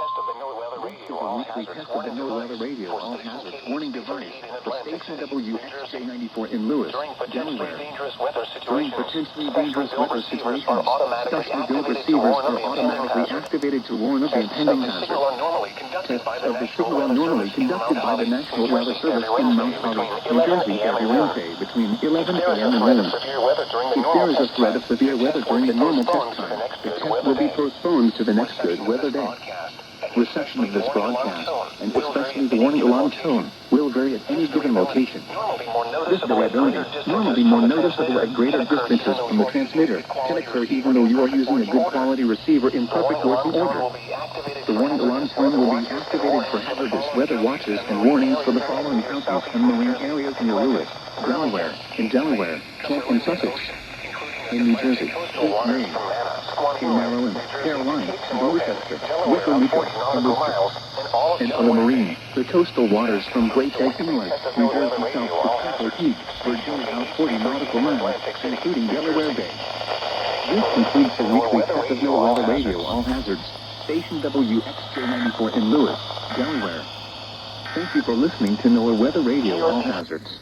test of the NOAA radio all hazards warning device for station WXJ94 in Lewis, Delaware. During potentially dangerous weather situations, specially built receivers are automatically activated to warn of the impending hazard. Tests of the signal are normally conducted by the National Weather Service in Mount Holly, New Jersey every Wednesday between 11 a.m. and noon. If there is a threat of severe weather during the normal test time, the test will be postponed to the next good weather day. Reception of this broadcast, and especially the warning alarm tone, will vary at any given location. This variability, normally more noticeable at greater distances from the transmitter, can occur even though you are using a good quality receiver in perfect working order. The warning alarm tone will be activated for hazardous weather watches and warnings for the following counties and marine areas near Lewis, Delaware, Kent and Sussex, in New Jersey, Cape May, in Maryland, Carolina, Dorchester, Wicker, and Worcester, and on the marine, the coastal waters from Great Lakes Inlet, New Jersey south to Pepper Peak, Virginia out 40 nautical miles, including Delaware Bay. This concludes the weekly test of NOAA radio all hazards, station WXJ94 in Lewis, Delaware. Thank you for listening to NOAA Weather Radio All Hazards.